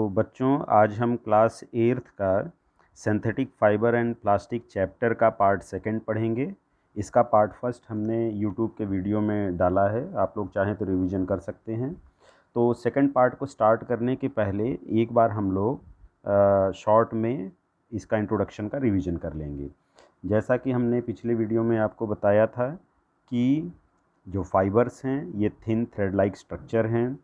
बच्चों, आज हम क्लास 8th का synthetic fibre and plastic chapter का पार्ट सेकंड पढ़ेंगे। इसका पार्ट फर्स्ट हमने यूट्यूब के वीडियो में डाला है, आप लोग चाहें तो रिवीजन कर सकते हैं। तो सेकंड पार्ट को स्टार्ट करने के पहले एक बार हम लोग शॉर्ट में इसका इंट्रोडक्शन का रिवीजन कर लेंगे। जैसा कि हमने पिछले वीडियो में आपको बताया था कि जो फाइबर्स हैं ये थिन थ्रेड लाइक स्ट्रक्चर हैं।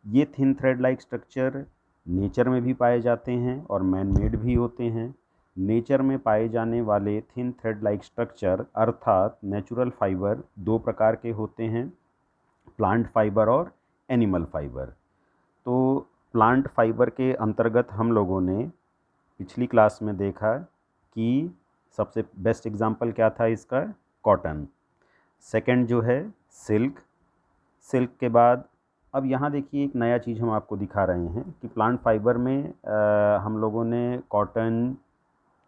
ये thin thread like structure nature में भी पाए जाते हैं और मैन मेड भी होते हैं। नेचर में पाए जाने वाले थिन थ्रेड लाइक स्ट्रक्चर अर्थात नेचुरल फाइबर दो प्रकार के होते हैं, प्लांट फाइबर और एनिमल फाइबर। तो प्लांट फाइबर के अंतर्गत हम लोगों ने पिछली क्लास में देखा कि सबसे बेस्ट एग्जांपल क्या था इसका, कॉटन। सेकंड जो है सिल्क। सिल्क के बाद अब यहाँ देखिए एक नया चीज़ हम आपको दिखा रहे हैं कि प्लांट फाइबर में हम लोगों ने कॉटन,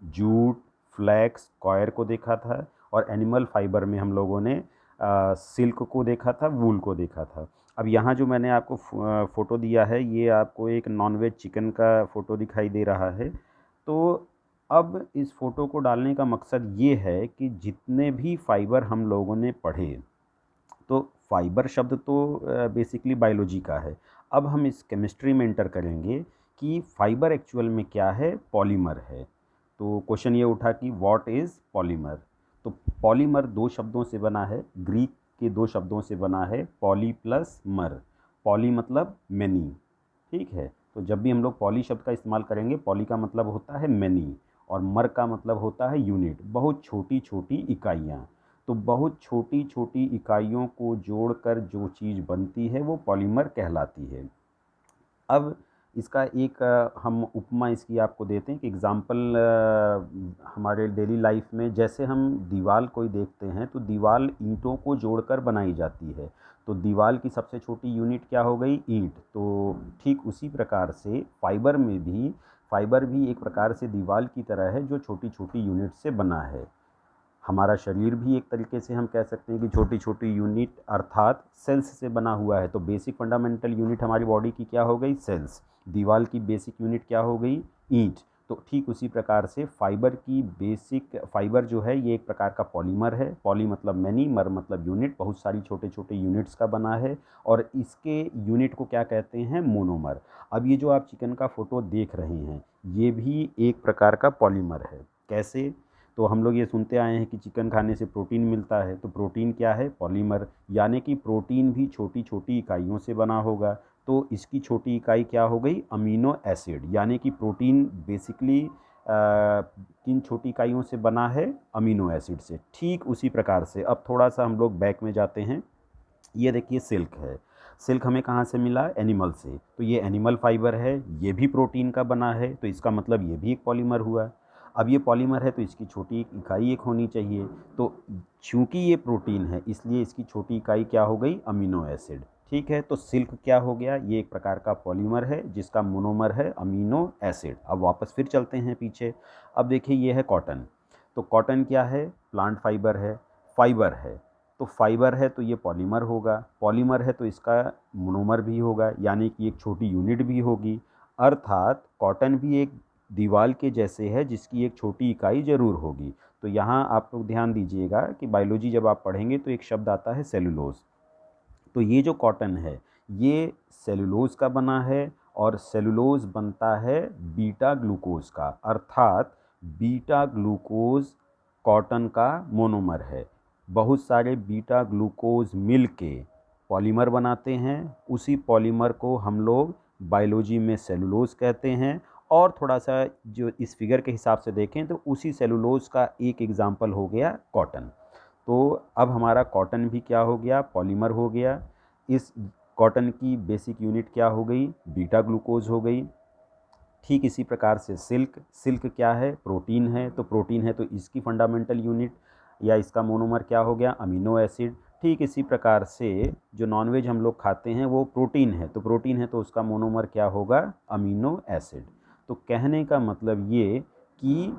जूट, फ्लैक्स, कॉयर को देखा था और एनिमल फाइबर में हम लोगों ने सिल्क को देखा था, वूल को देखा था। अब यहाँ जो मैंने आपको फ़ोटो दिया है ये आपको एक नॉनवेज चिकन का फ़ोटो दिखाई दे रहा है। तो अब इस फ़ोटो को डालने का मकसद ये है कि जितने भी फाइबर हम लोगों ने पढ़े, तो फाइबर शब्द तो बेसिकली बायोलॉजी का है। अब हम इस केमिस्ट्री में एंटर करेंगे कि फाइबर एक्चुअल में क्या है, पॉलीमर है। तो क्वेश्चन ये उठा कि व्हाट इज़ पॉलीमर। तो पॉलीमर दो शब्दों से बना है, ग्रीक के दो शब्दों से बना है, पॉली प्लस मर। पॉली मतलब मैनी, ठीक है। तो जब भी हम लोग पॉली शब्द का इस्तेमाल करेंगे, पॉली का मतलब होता है मैनी और मर का मतलब होता है यूनिट, बहुत छोटी छोटी इकाइयाँ। तो बहुत छोटी छोटी इकाइयों को जोड़कर जो चीज़ बनती है वो पॉलीमर कहलाती है। अब इसका एक हम उपमा इसकी आपको देते हैं कि एग्ज़ाम्पल हमारे डेली लाइफ में जैसे हम दीवार कोई देखते हैं तो दीवार ईंटों को जोड़कर बनाई जाती है। तो दीवार की सबसे छोटी यूनिट क्या हो गई, ईंट। तो ठीक उसी प्रकार से फाइबर भी एक प्रकार से दीवार की तरह है जो छोटी छोटी यूनिट से बना है। हमारा शरीर भी एक तरीके से हम कह सकते हैं कि छोटी छोटी यूनिट अर्थात सेल्स से बना हुआ है। तो बेसिक फंडामेंटल यूनिट हमारी बॉडी की क्या हो गई, सेल्स। दीवार की बेसिक यूनिट क्या हो गई, ईंट। तो ठीक उसी प्रकार से फाइबर जो है ये एक प्रकार का पॉलीमर है। पॉली मतलब मैनी, मर मतलब यूनिट, बहुत सारी छोटे छोटे यूनिट्स का बना है और इसके यूनिट को क्या कहते हैं, मोनोमर। अब ये जो आप चिकन का फ़ोटो देख रहे हैं ये भी एक प्रकार का पॉलीमर है। कैसे? तो हम लोग ये सुनते आए हैं कि चिकन खाने से प्रोटीन मिलता है। तो प्रोटीन क्या है, पॉलीमर। यानी कि प्रोटीन भी छोटी छोटी इकाइयों से बना होगा। तो इसकी छोटी इकाई क्या हो गई, अमीनो एसिड। यानी कि प्रोटीन बेसिकली किन छोटी इकाइयों से बना है, अमीनो एसिड से। ठीक उसी प्रकार से अब थोड़ा सा हम लोग बैक में जाते हैं। ये देखिए सिल्क है। सिल्क हमें कहाँ से मिला, एनिमल से। तो ये एनिमल फाइबर है, ये भी प्रोटीन का बना है। तो इसका मतलब ये भी एक पॉलीमर हुआ। अब ये पॉलीमर है तो इसकी छोटी इकाई एक होनी चाहिए। तो चूंकि ये प्रोटीन है इसलिए इसकी छोटी इकाई क्या हो गई, अमीनो एसिड। ठीक है। तो सिल्क क्या हो गया, ये एक प्रकार का पॉलीमर है जिसका मोनोमर है अमीनो एसिड। अब वापस फिर चलते हैं पीछे। अब देखिए ये है कॉटन। तो कॉटन क्या है, प्लांट फाइबर है, फाइबर है। तो फाइबर है तो ये पॉलीमर होगा, पॉलीमर है तो इसका मोनोमर भी होगा, यानी कि एक छोटी यूनिट भी होगी। अर्थात कॉटन भी एक दीवार के जैसे है जिसकी एक छोटी इकाई ज़रूर होगी। तो यहाँ आप लोग ध्यान दीजिएगा कि बायोलॉजी जब आप पढ़ेंगे तो एक शब्द आता है सेलुलोज। तो ये जो कॉटन है ये सेलुलोज का बना है और सेलुलोज बनता है बीटा ग्लूकोज का। अर्थात बीटा ग्लूकोज कॉटन का मोनोमर है। बहुत सारे बीटा ग्लूकोज मिल के पॉलीमर बनाते हैं। उसी पॉलीमर को हम लोग बायोलॉजी में सेलुलोज कहते हैं। और थोड़ा सा जो इस फिगर के हिसाब से देखें तो उसी सेलुलोज का एक एग्जाम्पल हो गया कॉटन। तो अब हमारा कॉटन भी क्या हो गया, पॉलीमर हो गया। इस कॉटन की बेसिक यूनिट क्या हो गई, बीटा ग्लूकोज हो गई। ठीक इसी प्रकार से सिल्क क्या है, प्रोटीन है। तो प्रोटीन है तो इसकी फंडामेंटल यूनिट या इसका मोनोमर क्या हो गया, अमीनो एसिड। ठीक इसी प्रकार से जो नॉनवेज हम लोग खाते हैं वो प्रोटीन है, तो प्रोटीन है तो उसका मोनोमर क्या होगा, अमीनो एसिड। तो कहने का मतलब ये कि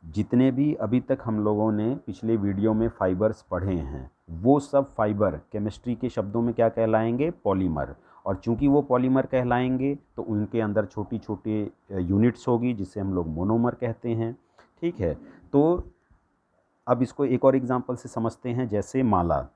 जितने भी अभी तक हम लोगों ने पिछले वीडियो में फाइबर्स पढ़े हैं वो सब फाइबर केमिस्ट्री के शब्दों में क्या कहलाएंगे, पॉलीमर। और चूंकि वो पॉलीमर कहलाएंगे तो उनके अंदर छोटी छोटी यूनिट्स होगी जिसे हम लोग मोनोमर कहते हैं। ठीक है, तो अब इसको एक और एग्जांपल से समझते हैं, जैसे माला,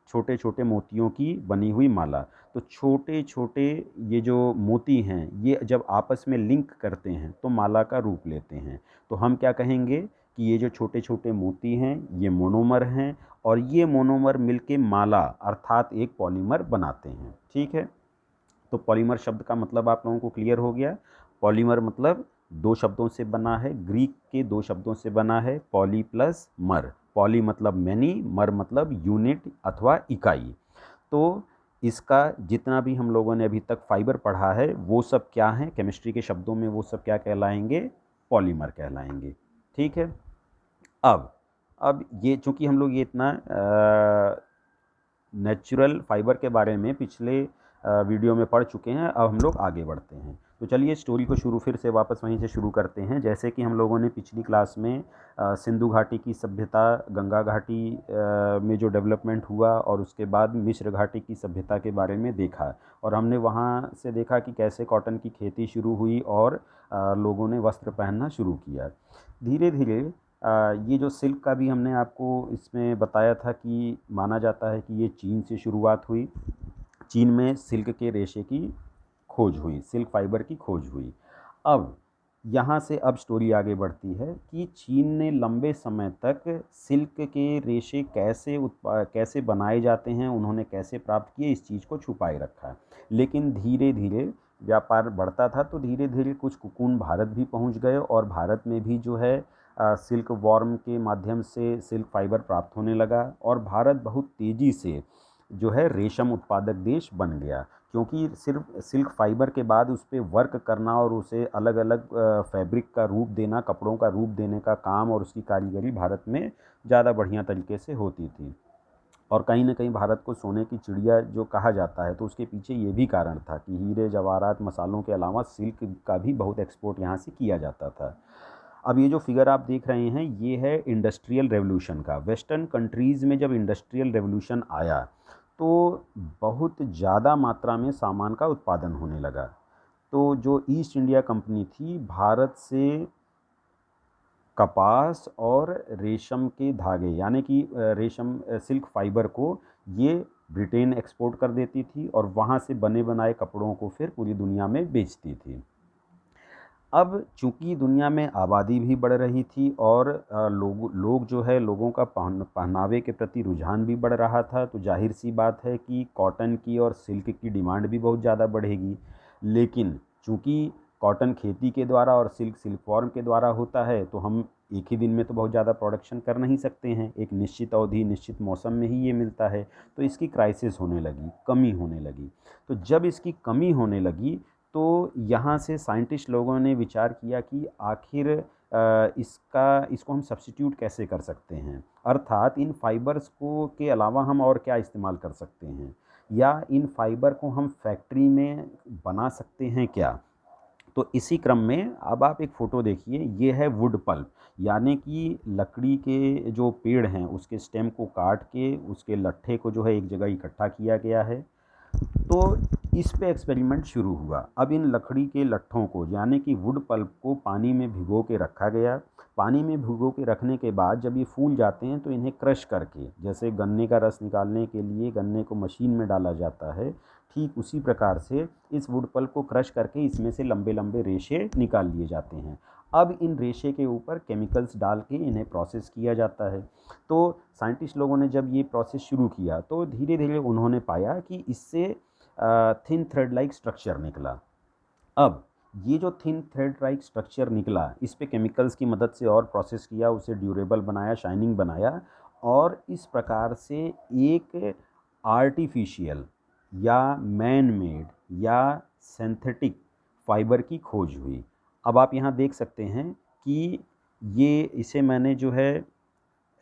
छोटे छोटे मोतियों की बनी हुई माला। तो छोटे छोटे ये जो मोती हैं ये जब आपस में लिंक करते हैं तो माला का रूप लेते हैं। तो हम क्या कहेंगे कि ये जो छोटे छोटे मोती हैं ये मोनोमर हैं और ये मोनोमर मिलके माला अर्थात एक पॉलीमर बनाते हैं। ठीक है, तो पॉलीमर शब्द का मतलब आप लोगों को क्लियर हो गया। पॉलीमर मतलब दो शब्दों से बना है, ग्रीक के दो शब्दों से बना है, पॉली प्लस मर। पॉली मतलब मैनी, मर मतलब यूनिट अथवा इकाई। तो इसका जितना भी हम लोगों ने अभी तक फाइबर पढ़ा है वो सब क्या है, केमिस्ट्री के शब्दों में वो सब क्या कहलाएंगे, पॉलीमर कहलाएंगे। ठीक है, अब ये चूंकि हम लोग ये इतना नेचुरल फाइबर के बारे में पिछले वीडियो में पढ़ चुके हैं, अब हम लोग आगे बढ़ते हैं। तो चलिए स्टोरी को फिर से वापस वहीं से शुरू करते हैं। जैसे कि हम लोगों ने पिछली क्लास में सिंधु घाटी की सभ्यता, गंगा घाटी में जो डेवलपमेंट हुआ और उसके बाद मिस्र घाटी की सभ्यता के बारे में देखा, और हमने वहाँ से देखा कि कैसे कॉटन की खेती शुरू हुई और लोगों ने वस्त्र पहनना शुरू किया। धीरे धीरे ये जो सिल्क का भी हमने आपको इसमें बताया था कि माना जाता है कि ये चीन से शुरुआत हुई। चीन में सिल्क के रेशे की खोज हुई, सिल्क फाइबर की खोज हुई। अब यहाँ से अब स्टोरी आगे बढ़ती है कि चीन ने लंबे समय तक सिल्क के रेशे कैसे बनाए जाते हैं, उन्होंने कैसे प्राप्त किए, इस चीज़ को छुपाए रखा। लेकिन धीरे धीरे व्यापार बढ़ता था तो धीरे धीरे कुछ कुकून भारत भी पहुँच गए और भारत में भी जो है सिल्क वॉर्म के माध्यम से सिल्क फाइबर प्राप्त होने लगा और भारत बहुत तेज़ी से जो है रेशम उत्पादक देश बन गया, क्योंकि सिर्फ सिल्क फाइबर के बाद उस पर वर्क करना और उसे अलग अलग फैब्रिक का रूप देना, कपड़ों का रूप देने का काम और उसकी कारीगरी भारत में ज़्यादा बढ़िया तरीके से होती थी। और कहीं ना कहीं भारत को सोने की चिड़िया जो कहा जाता है, तो उसके पीछे ये भी कारण था कि हीरे जवाहरात मसालों के अलावा सिल्क का भी बहुत एक्सपोर्ट यहाँ से किया जाता था। अब ये जो फिगर आप देख रहे हैं ये है इंडस्ट्रियल रेवोल्यूशन का। वेस्टर्न कंट्रीज़ में जब इंडस्ट्रियल रेवोल्यूशन आया तो बहुत ज़्यादा मात्रा में सामान का उत्पादन होने लगा। तो जो ईस्ट इंडिया कंपनी थी, भारत से कपास और रेशम के धागे यानी कि रेशम सिल्क फाइबर को ये ब्रिटेन एक्सपोर्ट कर देती थी और वहाँ से बने बनाए कपड़ों को फिर पूरी दुनिया में बेचती थी। अब चूंकि दुनिया में आबादी भी बढ़ रही थी और लोग जो है लोगों का पहनावे के प्रति रुझान भी बढ़ रहा था, तो जाहिर सी बात है कि कॉटन की और सिल्क की डिमांड भी बहुत ज़्यादा बढ़ेगी। लेकिन चूंकि कॉटन खेती के द्वारा और सिल्क फॉर्म के द्वारा होता है, तो हम एक ही दिन में तो बहुत ज़्यादा प्रोडक्शन कर नहीं सकते हैं, एक निश्चित अवधि निश्चित मौसम में ही ये मिलता है। तो इसकी क्राइसिस होने लगी, कमी होने लगी। तो जब इसकी कमी होने लगी तो यहाँ से साइंटिस्ट लोगों ने विचार किया कि आखिर इसको हम सब्स्टिट्यूट कैसे कर सकते हैं, अर्थात इन फाइबर्स को के अलावा हम और क्या इस्तेमाल कर सकते हैं, या इन फाइबर को हम फैक्ट्री में बना सकते हैं क्या। तो इसी क्रम में अब आप एक फ़ोटो देखिए, ये है वुड पल्प, यानी कि लकड़ी के जो पेड़ हैं उसके स्टेम को काट के उसके लट्ठे को जो है एक जगह इकट्ठा किया गया है। तो इस पे एक्सपेरिमेंट शुरू हुआ। अब इन लकड़ी के लट्ठों को यानी कि वुड पल्प को पानी में भिगो के रखा गया। पानी में भिगो के रखने के बाद जब ये फूल जाते हैं तो इन्हें क्रश करके, जैसे गन्ने का रस निकालने के लिए गन्ने को मशीन में डाला जाता है, ठीक उसी प्रकार से इस वुड पल्प को क्रश करके इसमें से लंबे लंबे रेशे निकाल लिए जाते हैं। अब इन रेशे के ऊपर केमिकल्स डाल के इन्हें प्रोसेस किया जाता है। तो साइंटिस्ट लोगों ने जब ये प्रोसेस शुरू किया तो धीरे धीरे उन्होंने पाया कि इससे थिन थ्रेड लाइक स्ट्रक्चर निकला। अब ये जो थिन थ्रेड लाइक स्ट्रक्चर निकला, इस पे केमिकल्स की मदद से और प्रोसेस किया, उसे ड्यूरेबल बनाया, शाइनिंग बनाया, और इस प्रकार से एक आर्टिफिशियल या मैन मेड या सिंथेटिक फाइबर की खोज हुई। अब आप यहाँ देख सकते हैं कि ये इसे मैंने जो है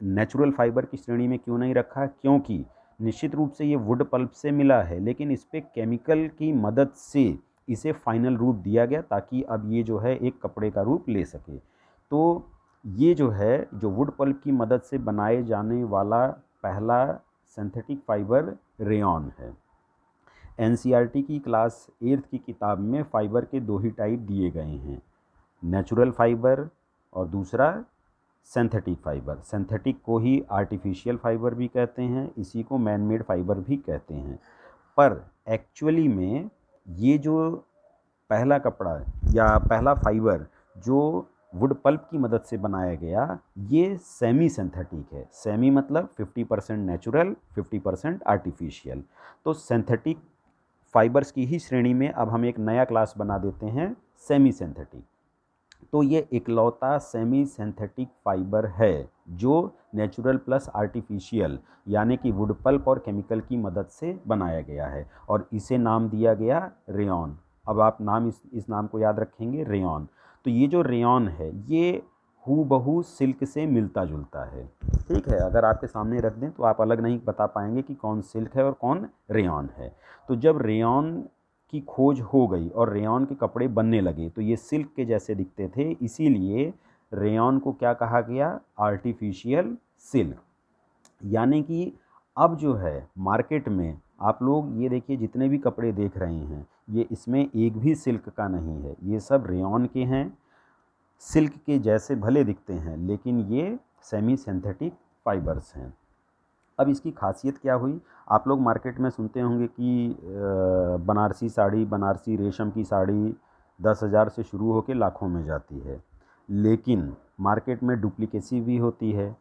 नेचुरल फाइबर की श्रेणी में क्यों नहीं रखा, क्योंकि निश्चित रूप से ये वुड पल्प से मिला है, लेकिन इस पे केमिकल की मदद से इसे फाइनल रूप दिया गया ताकि अब ये जो है एक कपड़े का रूप ले सके। तो ये जो है जो वुड पल्प की मदद से बनाए जाने वाला पहला सिंथेटिक फाइबर रेयॉन है। एनसीईआरटी की क्लास 8 की किताब में फाइबर के दो ही टाइप दिए गए हैं, नेचुरल फाइबर और दूसरा सिंथेटिक फाइबर। सिंथेटिक को ही आर्टिफिशियल फाइबर भी कहते हैं, इसी को मैन मेड फाइबर भी कहते हैं। पर एक्चुअली में ये जो पहला कपड़ा या पहला फाइबर जो वुड पल्प की मदद से बनाया गया, ये सेमी सिंथेटिक है। सेमी मतलब 50% नेचुरल, 50% आर्टिफिशियल। तो सिंथेटिक फाइबर्स की ही श्रेणी में अब हम एक नया क्लास बना देते हैं, सेमी सिंथेटिक। तो ये इकलौता सेमी सिंथेटिक फाइबर है जो नेचुरल प्लस आर्टिफिशियल यानी कि वुड पल्प और केमिकल की मदद से बनाया गया है, और इसे नाम दिया गया रेयॉन। अब आप नाम इस नाम को याद रखेंगे, रेयॉन। तो ये जो रेयॉन है ये हूबहू सिल्क से मिलता जुलता है। ठीक है, अगर आपके सामने रख दें तो आप अलग नहीं बता पाएंगे कि कौन सिल्क है और कौन रेयॉन है। तो जब रेयॉन की खोज हो गई और रेयॉन के कपड़े बनने लगे तो ये सिल्क के जैसे दिखते थे, इसीलिए रेयॉन को क्या कहा गया, आर्टिफिशियल सिल्क। यानी कि अब जो है मार्केट में आप लोग ये देखिए, जितने भी कपड़े देख रहे हैं ये इसमें एक भी सिल्क का नहीं है, ये सब रेयॉन के हैं। सिल्क के जैसे भले दिखते हैं लेकिन ये सेमी सिंथेटिक फाइबर्स हैं। अब इसकी खासियत क्या हुई, आप लोग मार्केट में सुनते होंगे कि बनारसी साड़ी, बनारसी रेशम की साड़ी 10,000 से शुरू होकर लाखों में जाती है। लेकिन मार्केट में डुप्लीकेसी भी होती है।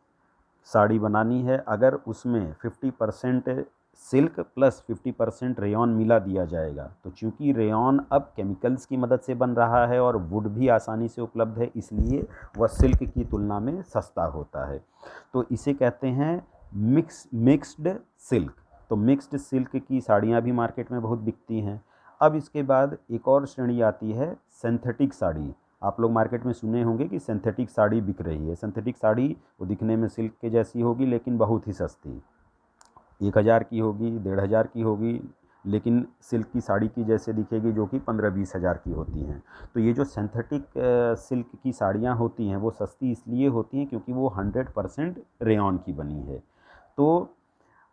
साड़ी बनानी है, अगर उसमें 50% सिल्क प्लस 50% रेयॉन मिला दिया जाएगा, तो चूंकि रेयॉन अब केमिकल्स की मदद से बन रहा है और वुड भी आसानी से उपलब्ध है, इसलिए वह सिल्क की तुलना में सस्ता होता है। तो इसे कहते हैं मिक्स्ड सिल्क। तो मिक्स्ड सिल्क की साड़ियाँ भी मार्केट में बहुत बिकती हैं। अब इसके बाद एक और श्रेणी आती है सिंथेटिक साड़ी। आप लोग मार्केट में सुने होंगे कि सिंथेटिक साड़ी बिक रही है। सिंथेटिक साड़ी वो दिखने में सिल्क के जैसी होगी लेकिन बहुत ही सस्ती, 1,000 की होगी, 1,500 की होगी, लेकिन सिल्क की साड़ी की जैसे दिखेगी, जो कि 15-20 हज़ार की होती हैं। तो ये जो सिंथेटिक सिल्क की साड़ियाँ होती हैं वो सस्ती इसलिए होती हैं क्योंकि वो 100% रेयॉन की बनी है। तो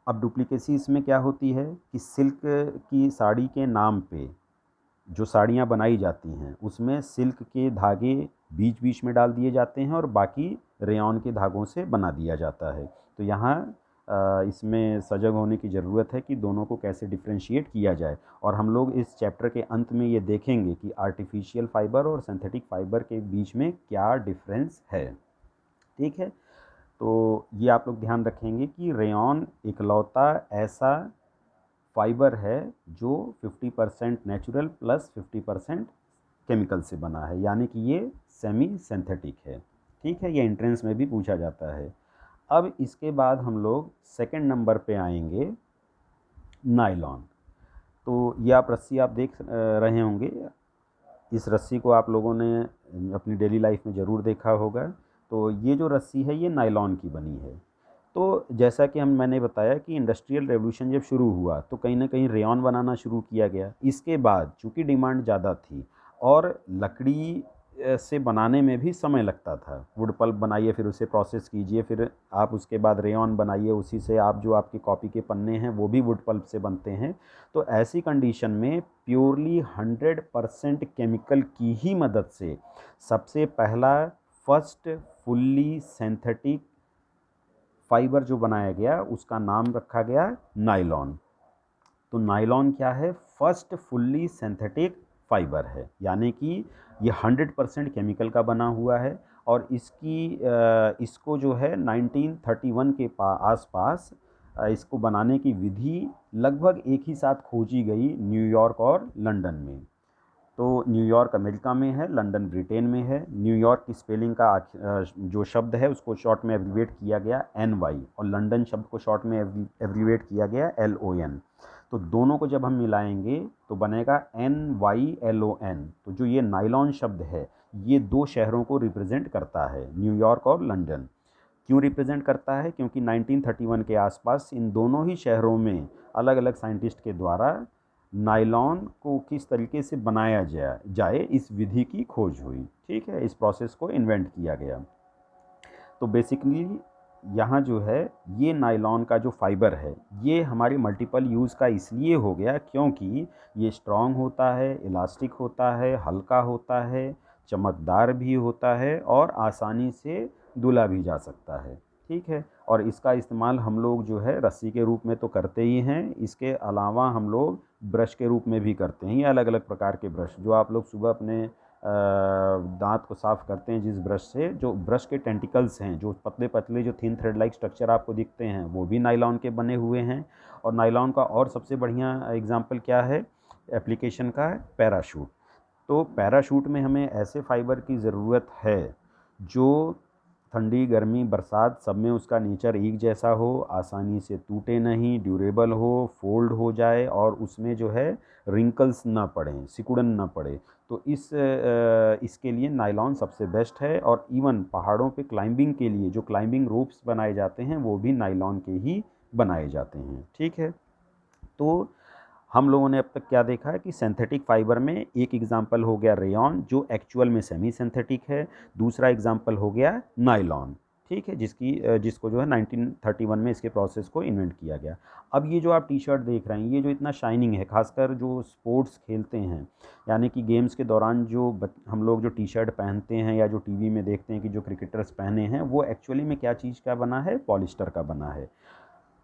अब डुप्लीकेसी इसमें क्या होती है कि सिल्क की साड़ी के नाम पे जो साड़ियाँ बनाई जाती हैं उसमें सिल्क के धागे बीच बीच में डाल दिए जाते हैं और बाकी रेयॉन के धागों से बना दिया जाता है। तो यहाँ इसमें सजग होने की ज़रूरत है कि दोनों को कैसे डिफ्रेंशिएट किया जाए, और हम लोग इस चैप्टर के अंत में ये देखेंगे कि आर्टिफिशियल फ़ाइबर और सिंथेटिक फ़ाइबर के बीच में क्या डिफरेंस है। ठीक है, तो ये आप लोग ध्यान रखेंगे कि रेयॉन इकलौता ऐसा फाइबर है जो 50% नेचुरल प्लस 50% केमिकल से बना है, यानी कि ये सेमी सिंथेटिक है। ठीक है, ये एंट्रेंस में भी पूछा जाता है। अब इसके बाद हम लोग सेकंड नंबर पे आएंगे, नायलॉन। तो ये रस्सी आप देख रहे होंगे। इस रस्सी को आप लोगों ने अपनी डेली लाइफ में ज़रूर देखा होगा। तो ये जो रस्सी है ये नायलॉन की बनी है। तो जैसा कि मैंने बताया कि इंडस्ट्रियल रेवोल्यूशन जब शुरू हुआ तो कहीं ना कहीं रेयॉन बनाना शुरू किया गया। इसके बाद चूँकि डिमांड ज़्यादा थी और लकड़ी से बनाने में भी समय लगता था, वुड पल्प बनाइए फिर उसे प्रोसेस कीजिए, फिर आप उसके बाद रेयॉन बनाइए, उसी से आप जो आपके कॉपी के पन्ने हैं वो भी वुड पल्प से बनते हैं। तो ऐसी कंडीशन में प्योरली 100% केमिकल की ही मदद से सबसे पहला फर्स्ट फुल्ली सिंथेटिक फाइबर जो बनाया गया उसका नाम रखा गया नायलॉन। तो नायलॉन क्या है, फर्स्ट फुल्ली सिंथेटिक फाइबर है, यानी कि ये 100% केमिकल का बना हुआ है। और इसको जो है 1931 के आसपास इसको बनाने की विधि लगभग एक ही साथ खोजी गई न्यूयॉर्क और लंदन में। तो न्यूयॉर्क अमेरिका में है, लंदन ब्रिटेन में है। न्यूयॉर्क की स्पेलिंग का जो शब्द है उसको शॉर्ट में एब्रीवेट किया गया NY, और लंदन शब्द को शॉर्ट में एब्रीवेट किया गया LON। तो दोनों को जब हम मिलाएंगे तो बनेगा NYLON। तो जो ये नायलॉन शब्द है ये दो शहरों को रिप्रेजेंट करता है, न्यूयॉर्क और लंदन। क्यों रिप्रेजेंट करता है, क्योंकि 1931 के आसपास इन दोनों ही शहरों में अलग अलग साइंटिस्ट के द्वारा नायलॉन को किस तरीके से बनाया जाए इस विधि की खोज हुई। ठीक है, इस प्रोसेस को इन्वेंट किया गया। तो बेसिकली यहाँ जो है ये नायलॉन का जो फाइबर है ये हमारी मल्टीपल यूज़ का इसलिए हो गया क्योंकि ये स्ट्रॉन्ग होता है, इलास्टिक होता है, हल्का होता है, चमकदार भी होता है और आसानी से धुला भी जा सकता है। ठीक है, और इसका इस्तेमाल हम लोग जो है रस्सी के रूप में तो करते ही हैं, इसके अलावा हम लोग ब्रश के रूप में भी करते हैं। ये अलग अलग प्रकार के ब्रश जो आप लोग सुबह अपने दांत को साफ़ करते हैं जिस ब्रश से, जो ब्रश के टेंटिकल्स हैं, जो पतले पतले जो थिन थ्रेड लाइक स्ट्रक्चर आपको दिखते हैं, वो भी नायलॉन के बने हुए हैं। और नायलॉन का और सबसे बढ़िया एग्जांपल क्या है एप्लीकेशन का, है पैराशूट। तो पैराशूट में हमें ऐसे फाइबर की ज़रूरत है जो ठंडी, गर्मी, बरसात सब में उसका नेचर एक जैसा हो, आसानी से टूटे नहीं, ड्यूरेबल हो, फोल्ड हो जाए और उसमें जो है रिंकल्स ना पड़ें, सिकुड़न ना पड़े। तो इसके लिए नायलॉन सबसे बेस्ट है। और इवन पहाड़ों पे क्लाइंबिंग के लिए जो क्लाइंबिंग रोप्स बनाए जाते हैं वो भी नायलॉन के ही बनाए जाते हैं। ठीक है, तो हम लोगों ने अब तक क्या देखा है कि सिंथेटिक फाइबर में एक एग्जांपल हो गया रेयॉन जो एक्चुअल में सेमी सिंथेटिक है, दूसरा एग्जांपल हो गया नायलॉन। ठीक है, जिसको जो है 1931 में इसके प्रोसेस को इन्वेंट किया गया। अब ये जो आप टी शर्ट देख रहे हैं ये जो इतना शाइनिंग है, खासकर जो स्पोर्ट्स खेलते हैं यानी कि गेम्स के दौरान जो हम लोग जो टी शर्ट पहनते हैं या जो टीवी में देखते हैं कि जो क्रिकेटर्स पहने हैं, वो एक्चुअली में क्या चीज़ का बना है, पॉलिस्टर का बना है।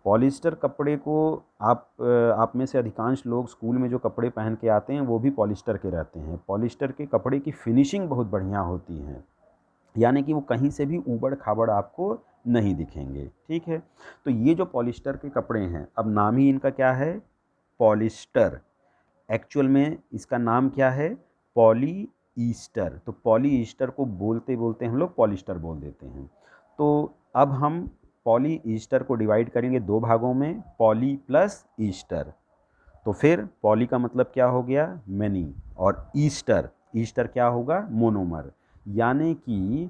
पॉलिस्टर कपड़े को आप में से अधिकांश लोग स्कूल में जो कपड़े पहन के आते हैं वो भी पॉलिस्टर के रहते हैं। पॉलिस्टर के कपड़े की फिनिशिंग बहुत बढ़िया होती है, यानी कि वो कहीं से भी ऊबड़-खाबड़ आपको नहीं दिखेंगे। ठीक है, तो ये जो पॉलिस्टर के कपड़े हैं, अब नाम ही इनका क्या है, पॉलिस्टर। एक्चुअल में इसका नाम क्या है, पॉलीईस्टर। तो पॉलीईस्टर को बोलते-बोलते हम लोग पॉलिस्टर बोल देते हैं। तो अब हम पॉलीईस्टर को डिवाइड करेंगे दो भागों में, पॉली प्लस ईस्टर। तो फिर पॉली का मतलब क्या हो गया, मैनी, और ईस्टर, ईस्टर क्या होगा, मोनोमर। यानी कि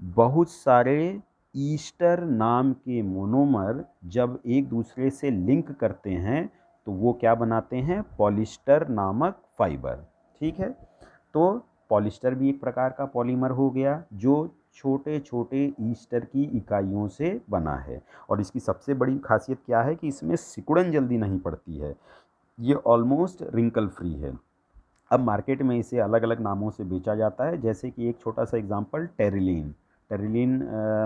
बहुत सारे ईस्टर नाम के मोनोमर जब एक दूसरे से लिंक करते हैं तो वो क्या बनाते हैं, पॉलिस्टर नामक फाइबर। ठीक है, तो पॉलिस्टर भी एक प्रकार का पॉलीमर हो गया जो छोटे छोटे ईस्टर की इकाइयों से बना है। और इसकी सबसे बड़ी खासियत क्या है कि इसमें सिकुड़न जल्दी नहीं पड़ती है, ये ऑलमोस्ट रिंकल फ्री है। अब मार्केट में इसे अलग अलग नामों से बेचा जाता है, जैसे कि एक छोटा सा एग्जांपल टेरिलीन। टेरिलीन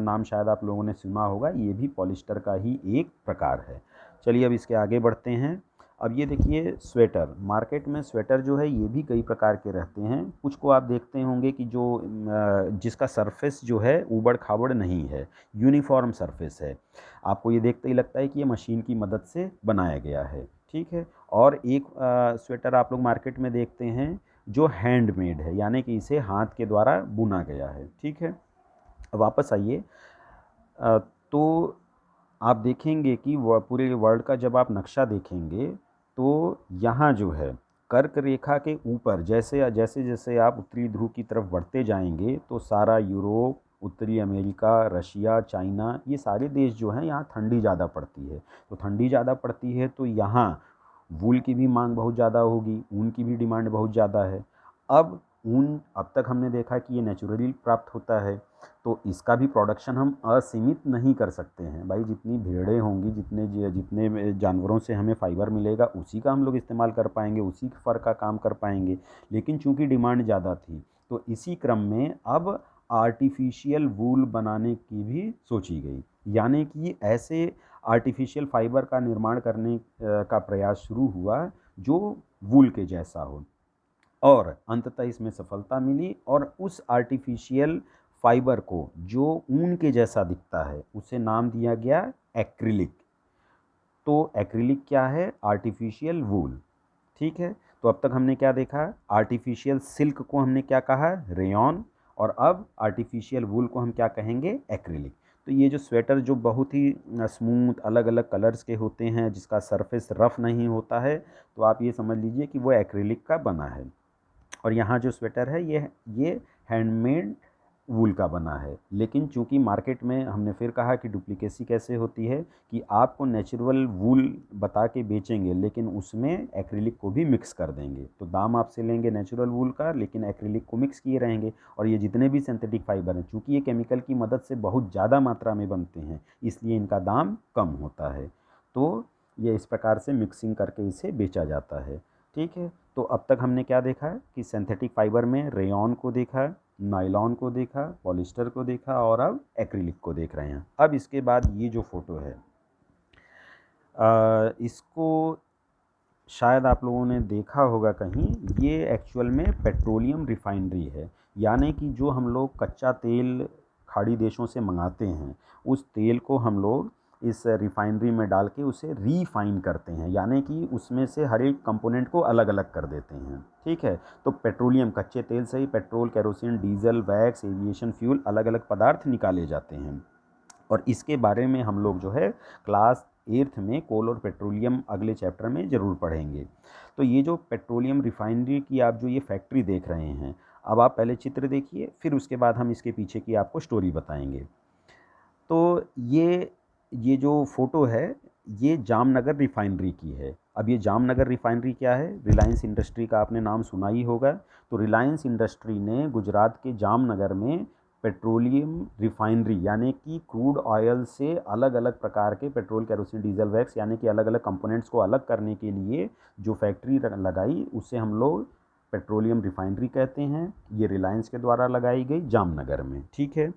नाम शायद आप लोगों ने सुना होगा, ये भी पॉलिस्टर का ही एक प्रकार है। चलिए अब इसके आगे बढ़ते हैं। अब ये देखिए स्वेटर, मार्केट में स्वेटर जो है ये भी कई प्रकार के रहते हैं। कुछ को आप देखते होंगे कि जो जिसका सरफेस जो है ऊबड़ खाबड़ नहीं है, यूनिफॉर्म सरफेस है, आपको ये देखते ही लगता है कि ये मशीन की मदद से बनाया गया है। ठीक है, और एक स्वेटर आप लोग मार्केट में देखते हैं जो हैंडमेड है, यानी कि इसे हाथ के द्वारा बुना गया है। ठीक है, वापस आइए। तो आप देखेंगे कि वह पूरे वर्ल्ड का जब आप नक्शा देखेंगे तो यहाँ जो है कर्क रेखा के ऊपर जैसे जैसे जैसे आप उत्तरी ध्रुव की तरफ बढ़ते जाएंगे तो सारा यूरोप, उत्तरी अमेरिका, रशिया, चाइना, ये सारे देश जो हैं यहाँ ठंडी ज़्यादा पड़ती है। तो ठंडी ज़्यादा पड़ती है तो यहाँ वूल की भी मांग बहुत ज़्यादा होगी, ऊन की भी डिमांड बहुत ज़्यादा है। अब ऊन अब तक हमने देखा कि ये नेचुरली प्राप्त होता है, तो इसका भी प्रोडक्शन हम असीमित नहीं कर सकते हैं। भाई जितनी भेड़ें होंगी, जितने जानवरों से हमें फ़ाइबर मिलेगा उसी का हम लोग इस्तेमाल कर पाएंगे, उसी फर का काम कर पाएंगे। लेकिन चूंकि डिमांड ज़्यादा थी तो इसी क्रम में अब आर्टिफिशियल वूल बनाने की भी सोची गई, यानी कि ऐसे आर्टिफिशियल फ़ाइबर का निर्माण करने का प्रयास शुरू हुआ जो वूल के जैसा हो, और अंततः इसमें सफलता मिली। और उस आर्टिफिशियल फाइबर को जो ऊन के जैसा दिखता है उसे नाम दिया गया एक्रिलिक। तो एक्रिलिक क्या है, आर्टिफिशियल वूल। ठीक है, तो अब तक हमने क्या देखा, आर्टिफिशियल सिल्क को हमने क्या कहा, रेयॉन, और अब आर्टिफिशियल वूल को हम क्या कहेंगे, एक्रिलिक। तो ये जो स्वेटर जो बहुत ही स्मूथ अलग अलग कलर्स के होते हैं, जिसका सरफेस रफ नहीं होता है, तो आप ये समझ लीजिए कि वो एक्रिलिक का बना है। और यहाँ जो स्वेटर है ये हैंडमेड वूल का बना है। लेकिन चूंकि मार्केट में हमने फिर कहा कि डुप्लीकेसी कैसे होती है कि आपको नेचुरल वूल बता के बेचेंगे लेकिन उसमें एक्रिलिक को भी मिक्स कर देंगे, तो दाम आपसे लेंगे नेचुरल वूल का लेकिन एक्रिलिक को मिक्स किए रहेंगे। और ये जितने भी सिंथेटिक फाइबर हैं, चूंकि ये केमिकल की मदद से बहुत ज़्यादा मात्रा में बनते हैं, इसलिए इनका दाम कम होता है। तो ये इस प्रकार से मिक्सिंग करके इसे बेचा जाता है। ठीक है, तो अब तक हमने क्या देखा है कि सिंथेटिक फाइबर में रेयॉन को देखा, नायलॉन को देखा, पॉलिस्टर को देखा और अब एक्रिलिक को देख रहे हैं। अब इसके बाद ये जो फ़ोटो है, इसको शायद आप लोगों ने देखा होगा कहीं। ये एक्चुअल में पेट्रोलियम रिफाइनरी है, यानी कि जो हम लोग कच्चा तेल खाड़ी देशों से मंगाते हैं, उस तेल को हम लोग इस रिफाइनरी में डाल के उसे रीफाइन करते हैं, यानी कि उसमें से हर एक कंपोनेंट को अलग अलग कर देते हैं। ठीक है, तो पेट्रोलियम कच्चे तेल से ही petrol, kerosene, diesel, wax, aviation fuel अलग अलग पदार्थ निकाले जाते हैं। और इसके बारे में हम लोग जो है क्लास 8th में कोल और पेट्रोलियम अगले चैप्टर में ज़रूर पढ़ेंगे। तो ये जो पेट्रोलियम रिफाइनरी की आप जो ये फैक्ट्री देख रहे हैं, अब आप पहले चित्र देखिए, फिर उसके बाद हम इसके पीछे की आपको स्टोरी बताएंगे। तो ये जो फ़ोटो है, ये जामनगर रिफाइनरी की है। अब ये जामनगर रिफाइनरी क्या है? रिलायंस इंडस्ट्री का आपने नाम सुना ही होगा। तो रिलायंस इंडस्ट्री ने गुजरात के जामनगर में पेट्रोलियम रिफाइनरी, यानी कि क्रूड ऑयल से अलग अलग प्रकार के पेट्रोल, केरोसिन, डीजल, वैक्स, यानी कि अलग अलग कंपोनेंट्स को अलग करने के लिए जो फैक्ट्री लगाई, उसे हम लोग पेट्रोलियम रिफाइनरी कहते हैं। ये रिलायंस के द्वारा लगाई गई जामनगर में। ठीक है,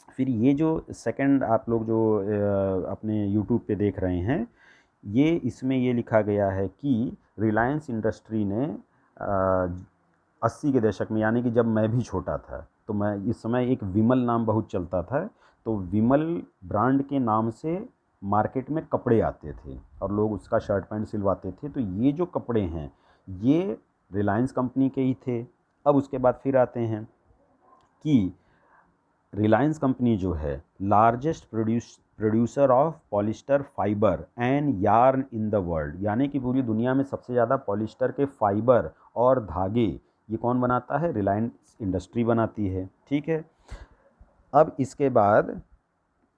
फिर ये जो सेकंड आप लोग जो अपने यूट्यूब पे देख रहे हैं, ये इसमें ये लिखा गया है कि रिलायंस इंडस्ट्री ने 80 के दशक में, यानी कि जब मैं भी छोटा था, तो मैं इस समय एक विमल नाम बहुत चलता था। तो विमल ब्रांड के नाम से मार्केट में कपड़े आते थे और लोग उसका शर्ट पैंट सिलवाते थे। तो ये जो कपड़े हैं, ये रिलायंस कंपनी के ही थे। अब उसके बाद फिर आते हैं कि रिलायंस कंपनी जो है largest producer of polyester fibre and yarn in the world, यानी कि पूरी दुनिया में सबसे ज़्यादा पॉलिस्टर के फाइबर और धागे ये कौन बनाता है? रिलायंस इंडस्ट्री बनाती है। ठीक है, अब इसके बाद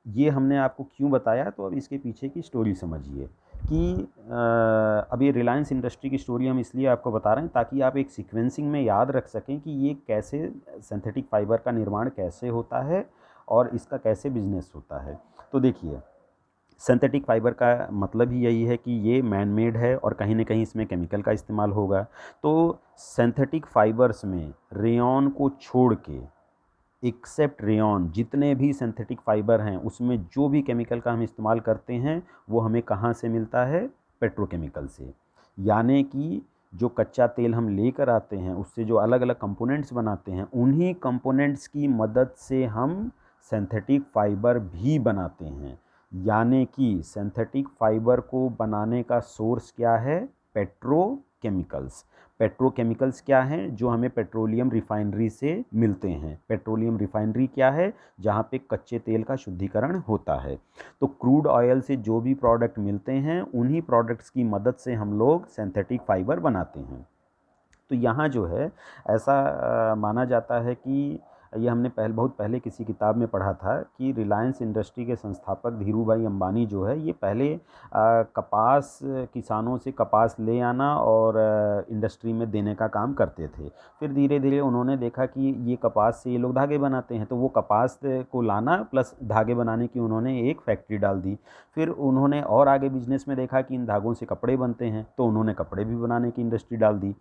ये हमने आपको क्यों बताया, तो अब इसके पीछे की स्टोरी समझिए कि अब ये रिलायंस इंडस्ट्री की स्टोरी हम इसलिए आपको बता रहे हैं ताकि आप एक सीक्वेंसिंग में याद रख सकें कि ये कैसे सिंथेटिक फाइबर का निर्माण कैसे होता है और इसका कैसे बिजनेस होता है। तो देखिए, सिंथेटिक फाइबर का मतलब ही यही है कि ये मैन मेड है और कहीं ना कहीं इसमें केमिकल का इस्तेमाल होगा। तो सिंथेटिक फाइबर्स में रेयॉन को छोड़ के, एक्सेप्ट रेयॉन, जितने भी सिंथेटिक फाइबर हैं उसमें जो भी केमिकल का हम इस्तेमाल करते हैं वो हमें कहाँ से मिलता है? पेट्रोकेमिकल से। यानी कि जो कच्चा तेल हम लेकर आते हैं उससे जो अलग अलग कंपोनेंट्स बनाते हैं, उन्हीं कंपोनेंट्स की मदद से हम सिंथेटिक फाइबर भी बनाते हैं। यानी कि सिंथेटिक फाइबर को बनाने का सोर्स क्या है? पेट्रोकेमिकल्स। पेट्रोकेमिकल्स क्या हैं? जो हमें पेट्रोलियम रिफाइनरी से मिलते हैं। पेट्रोलियम रिफाइनरी क्या है? जहाँ पे कच्चे तेल का शुद्धिकरण होता है। तो क्रूड ऑयल से जो भी प्रोडक्ट मिलते हैं, उन्हीं प्रोडक्ट्स की मदद से हम लोग सिंथेटिक फाइबर बनाते हैं। तो यहाँ जो है ऐसा माना जाता है कि ये हमने बहुत पहले किसी किताब में पढ़ा था कि रिलायंस इंडस्ट्री के संस्थापक धीरू भाई अंबानी जो है, ये पहले कपास किसानों से कपास ले आना और इंडस्ट्री में देने का काम करते थे। फिर धीरे धीरे उन्होंने देखा कि ये कपास से ये लोग धागे बनाते हैं, तो वो कपास को लाना प्लस धागे बनाने की उन्होंने एक फैक्ट्री डाल दी। फिर उन्होंने और आगे बिजनेस में देखा कि इन धागों से कपड़े बनते हैं, तो उन्होंने कपड़े भी बनाने की इंडस्ट्री डाल दी।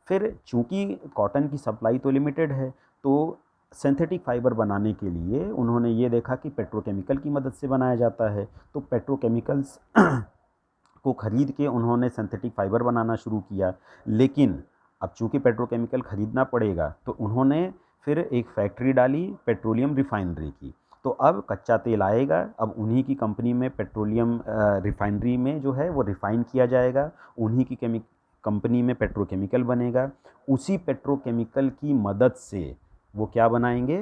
फिर चूंकि कॉटन की सप्लाई तो लिमिटेड है, तो सिंथेटिक फाइबर बनाने के लिए उन्होंने ये देखा कि पेट्रोकेमिकल की मदद से बनाया जाता है। तो पेट्रोकेमिकल्स को ख़रीद के उन्होंने सिंथेटिक फाइबर बनाना शुरू किया। लेकिन अब चूंकि पेट्रोकेमिकल ख़रीदना पड़ेगा, तो उन्होंने फिर एक फैक्ट्री डाली पेट्रोलियम रिफाइनरी की। तो अब कच्चा तेल आएगा, अब उन्हीं की कंपनी में पेट्रोलियम रिफाइनरी में जो है वो रिफ़ाइन किया जाएगा, उन्हीं की कंपनी में पेट्रोकेमिकल बनेगा। उसी पेट्रोकेमिकल की मदद से वो क्या बनाएंगे?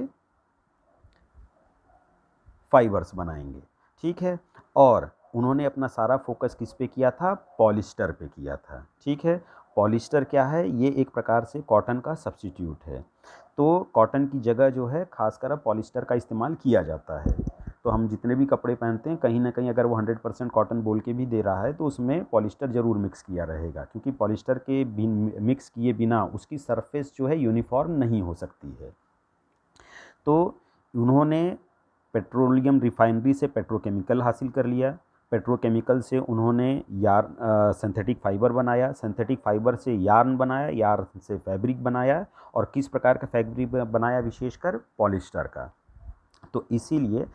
फाइबर्स बनाएंगे। ठीक है, और उन्होंने अपना सारा फोकस किस पे किया था? पॉलिस्टर पे किया था। ठीक है, पॉलिस्टर क्या है, ये एक प्रकार से कॉटन का सब्स्टिट्यूट है। तो कॉटन की जगह जो है खासकर अब पॉलिस्टर का इस्तेमाल किया जाता है। तो हम जितने भी कपड़े पहनते हैं कहीं ना कहीं अगर वो 100% कॉटन बोल के भी दे रहा है तो उसमें पॉलिस्टर ज़रूर मिक्स किया रहेगा, क्योंकि पॉलिस्टर के मिक्स किए बिना उसकी सरफेस जो है यूनिफॉर्म नहीं हो सकती है। तो उन्होंने पेट्रोलियम रिफाइनरी से पेट्रोकेमिकल हासिल कर लिया, पेट्रोकेमिकल से उन्होंने सिंथेटिक फ़ाइबर बनाया, सिंथेटिक फ़ाइबर से यार्न बनाया, यार्न से फैब्रिक बनाया, और किस प्रकार का फैब्रिक बनाया, विशेषकर पॉलिस्टर का। तो इसीलिए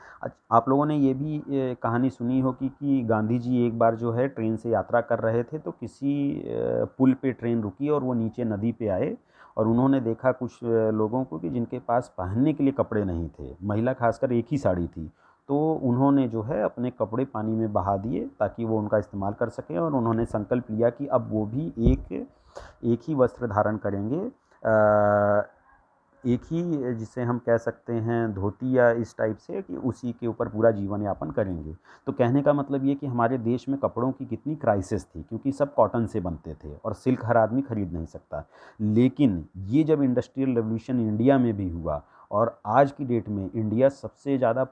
आप लोगों ने ये भी कहानी सुनी होगी कि गांधी जी एक बार जो है ट्रेन से यात्रा कर रहे थे, तो किसी पुल पे ट्रेन रुकी और वो नीचे नदी पे आए, और उन्होंने देखा कुछ लोगों को कि जिनके पास पहनने के लिए कपड़े नहीं थे, महिला खासकर एक ही साड़ी थी। तो उन्होंने जो है अपने कपड़े पानी में बहा दिए ताकि वो उनका इस्तेमाल कर सकें, और उन्होंने संकल्प लिया कि अब वो भी एक ही वस्त्र धारण करेंगे, एक ही जिसे हम कह सकते हैं धोती या इस टाइप से, कि उसी के ऊपर पूरा जीवन यापन करेंगे। तो कहने का मतलब ये कि हमारे देश में कपड़ों की कितनी क्राइसिस थी, क्योंकि सब कॉटन से बनते थे और सिल्क हर आदमी खरीद नहीं सकता। लेकिन ये जब इंडस्ट्रियल रेवोल्यूशन इंडिया में भी हुआ, और आज की डेट में इंडिया सबसे ज़्यादा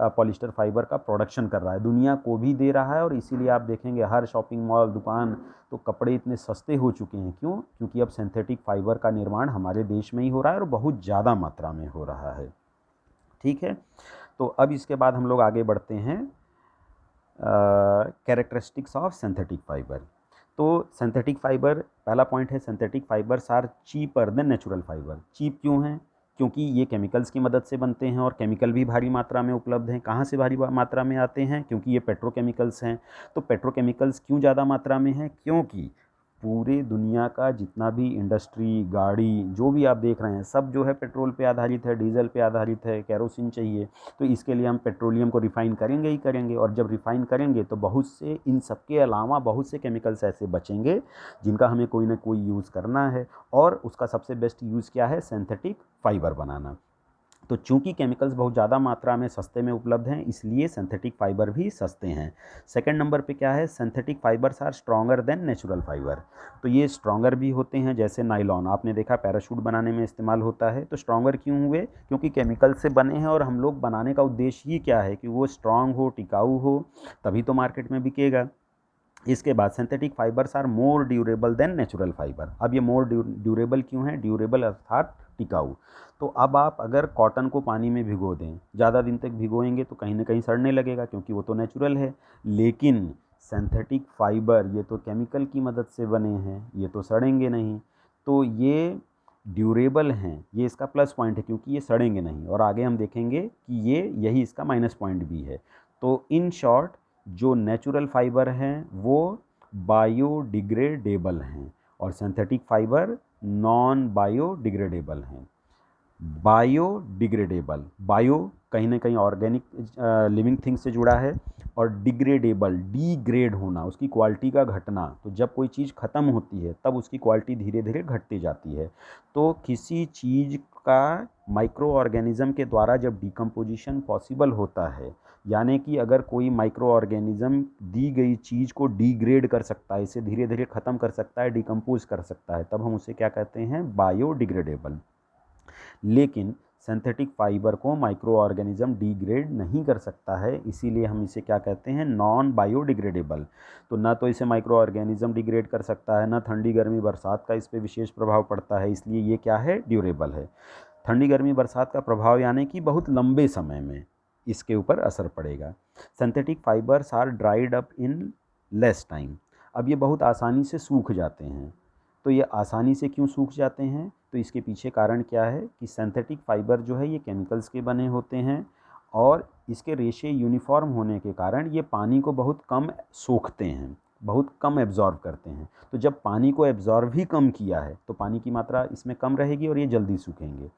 पॉलिस्टर फाइबर का प्रोडक्शन कर रहा है, दुनिया को भी दे रहा है, और इसीलिए आप देखेंगे हर शॉपिंग मॉल, दुकान, तो कपड़े इतने सस्ते हो चुके हैं। क्यों? क्योंकि अब सिंथेटिक फाइबर का निर्माण हमारे देश में ही हो रहा है और बहुत ज़्यादा मात्रा में हो रहा है। ठीक है, तो अब इसके बाद हम लोग आगे बढ़ते हैं कैरेक्टरिस्टिक्स ऑफ सिंथेटिक फाइबर। तो सिंथेटिक फाइबर, पहला पॉइंट है synthetic fibres are cheaper than natural fibre. Cheap क्यों हैं? क्योंकि ये केमिकल्स की मदद से बनते हैं, और केमिकल भी भारी मात्रा में उपलब्ध हैं। कहाँ से भारी मात्रा में आते हैं? क्योंकि ये पेट्रोकेमिकल्स हैं। तो पेट्रोकेमिकल्स क्यों ज़्यादा मात्रा में हैं? क्योंकि पूरे दुनिया का जितना भी इंडस्ट्री, गाड़ी, जो भी आप देख रहे हैं, सब जो है पेट्रोल पे आधारित है, डीजल पे आधारित है, केरोसिन चाहिए। तो इसके लिए हम पेट्रोलियम को रिफ़ाइन करेंगे ही करेंगे, और जब रिफ़ाइन करेंगे तो बहुत से, इन सब के अलावा बहुत से केमिकल्स ऐसे बचेंगे जिनका हमें कोई ना कोई यूज़ करना है, और उसका सबसे बेस्ट यूज़ क्या है? सिंथेटिक फाइबर बनाना। तो चूंकि केमिकल्स बहुत ज़्यादा मात्रा में सस्ते में उपलब्ध हैं, इसलिए सिंथेटिक फाइबर भी सस्ते हैं। सेकंड नंबर पे क्या है? Synthetic fibres are stronger than natural fibre. तो ये स्ट्रॉन्गर भी होते हैं, जैसे नायलॉन आपने देखा पैराशूट बनाने में इस्तेमाल होता है। तो स्ट्रॉन्गर क्यों हुए? क्योंकि केमिकल से बने हैं, और हम लोग बनाने का उद्देश्य ही क्या है कि वो स्ट्रॉन्ग हो, टिकाऊ हो, तभी तो मार्केट में बिकेगा। इसके बाद synthetic fibres are more durable than natural fibre. अब ये मोर ड्यूरेबल क्यों है? ड्यूरेबल अर्थात टिकाऊ। तो अब आप अगर कॉटन को पानी में भिगो दें, ज़्यादा दिन तक भिगोएंगे तो कहीं ना कहीं सड़ने लगेगा, क्योंकि वो तो नेचुरल है। लेकिन सिंथेटिक फाइबर, ये तो केमिकल की मदद से बने हैं, ये तो सड़ेंगे नहीं। तो ये ड्यूरेबल हैं, ये इसका प्लस पॉइंट है, क्योंकि ये सड़ेंगे नहीं, और आगे हम देखेंगे कि ये यही इसका माइनस पॉइंट भी है। तो इन शॉर्ट, जो नेचुरल फाइबर हैं वो बायोडिग्रेडेबल हैं, और सिंथेटिक फाइबर नॉन बायोडिग्रेडेबल हैं। बायोडिग्रेडेबल, बायो कहीं ना कहीं ऑर्गेनिक लिविंग थिंग से जुड़ा है, और डिग्रेडेबल, डीग्रेड होना, उसकी क्वालिटी का घटना। तो जब कोई चीज़ ख़त्म होती है तब उसकी क्वालिटी धीरे धीरे घटती जाती है। तो किसी चीज़ का माइक्रो ऑर्गेनिज़म के द्वारा जब डिकम्पोजिशन पॉसिबल होता है, यानी कि अगर कोई माइक्रो ऑर्गेनिज़म दी गई चीज़ को डिग्रेड कर सकता है, इसे धीरे धीरे ख़त्म कर सकता है, डिकम्पोज कर सकता है, तब हम उसे क्या कहते हैं? बायोडिग्रेडेबल। लेकिन सिंथेटिक फाइबर को माइक्रो ऑर्गेनिज्म डिग्रेड नहीं कर सकता है, इसीलिए हम इसे क्या कहते हैं? Non biodegradable. तो ना तो इसे माइक्रो ऑर्गेनिज्म डिग्रेड कर सकता है, ना ठंडी गर्मी बरसात का इस पर विशेष प्रभाव पड़ता है, इसलिए ये क्या है? ड्यूरेबल है। ठंडी गर्मी बरसात का प्रभाव यानी कि बहुत लंबे समय में इसके ऊपर असर पड़ेगा। Synthetic fibres are dried up in less time. अब ये बहुत आसानी से सूख जाते हैं। तो ये आसानी से क्यों सूख जाते हैं? तो इसके पीछे कारण क्या है कि सिंथेटिक फाइबर जो है ये केमिकल्स के बने होते हैं, और इसके रेशे यूनिफॉर्म होने के कारण ये पानी को बहुत कम सोखते हैं, बहुत कम एब्जॉर्ब करते हैं। तो जब पानी को एब्जॉर्ब ही कम किया है तो पानी की मात्रा इसमें कम रहेगी और ये जल्दी सूखेंगे।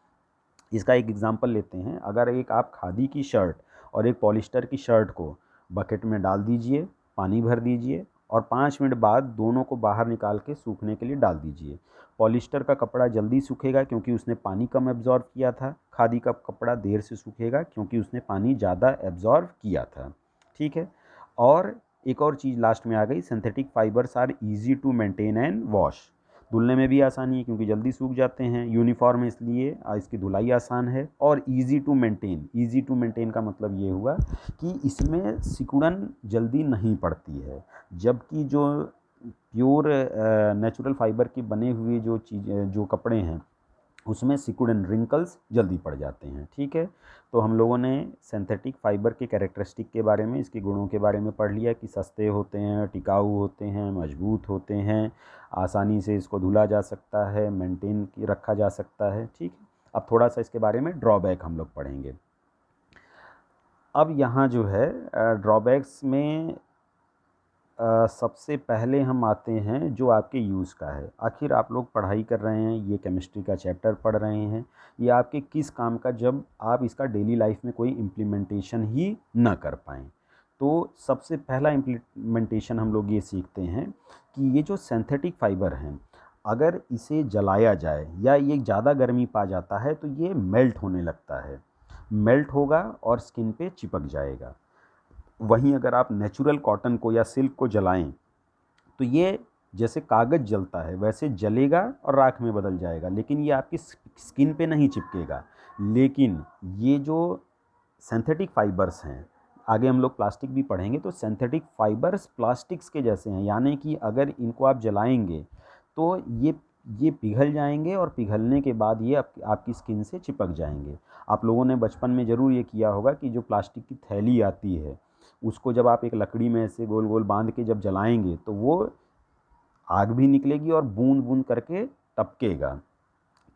इसका एक एग्जांपल लेते हैं। अगर एक आप खादी की शर्ट और एक पॉलिस्टर की शर्ट को बकेट में डाल दीजिए, पानी भर दीजिए, और 5 मिनट बाद दोनों को बाहर निकाल के सूखने के लिए डाल दीजिए। पॉलिस्टर का कपड़ा जल्दी सूखेगा क्योंकि उसने पानी कम एब्जॉर्ब किया था। खादी का कपड़ा देर से सूखेगा क्योंकि उसने पानी ज़्यादा एब्जॉर्ब किया था। ठीक है। और एक और चीज़ लास्ट में आ गई, synthetic fibres are easy to maintain and wash. धुलने में भी आसानी है क्योंकि जल्दी सूख जाते हैं, यूनिफॉर्म इसलिए इसकी धुलाई आसान है, और easy to maintain. Easy to maintain का मतलब ये हुआ कि इसमें सिकुड़न जल्दी नहीं पड़ती है, जबकि जो प्योर नेचुरल फाइबर के बने हुए जो जो कपड़े हैं उसमें सिकुड़न रिंकल्स जल्दी पड़ जाते हैं। ठीक है, तो हम लोगों ने सिंथेटिक फाइबर के कैरेक्टरिस्टिक के बारे में, इसके गुणों के बारे में पढ़ लिया कि सस्ते होते हैं, टिकाऊ होते हैं, मजबूत होते हैं, आसानी से इसको धुला जा सकता है, मेंटेन रखा जा सकता है। ठीक है, अब थोड़ा सा इसके बारे में ड्रॉबैक हम लोग पढ़ेंगे। अब यहाँ जो है ड्रॉबैक्स में सबसे पहले हम आते हैं जो आपके यूज़ का है। आखिर आप लोग पढ़ाई कर रहे हैं, ये केमिस्ट्री का चैप्टर पढ़ रहे हैं, ये आपके किस काम का जब आप इसका डेली लाइफ में कोई इम्प्लीमेंटेशन ही ना कर पाएँ। तो सबसे पहला इम्प्लीमेंटेशन हम लोग ये सीखते हैं कि ये जो सिंथेटिक फाइबर हैं, अगर इसे जलाया जाए या ये ज़्यादा गर्मी पा जाता है तो ये मेल्ट होने लगता है, मेल्ट होगा और स्किन पे चिपक जाएगा। वहीं अगर आप नेचुरल कॉटन को या सिल्क को जलाएं तो ये जैसे कागज़ जलता है वैसे जलेगा और राख में बदल जाएगा, लेकिन ये आपकी स्किन पे नहीं चिपकेगा। लेकिन ये जो सिंथेटिक फाइबर्स हैं, आगे हम लोग प्लास्टिक भी पढ़ेंगे, तो सिंथेटिक फाइबर्स प्लास्टिक्स के जैसे हैं, यानी कि अगर इनको आप जलाएंगे तो ये पिघल जाएंगे और पिघलने के बाद ये आपकी स्किन से चिपक जाएंगे। आप लोगों ने बचपन में ज़रूर ये किया होगा कि जो प्लास्टिक की थैली आती है उसको जब आप एक लकड़ी में ऐसे गोल गोल बांध के जब जलाएंगे तो वो आग भी निकलेगी और बूंद बूंद करके टपकेगा।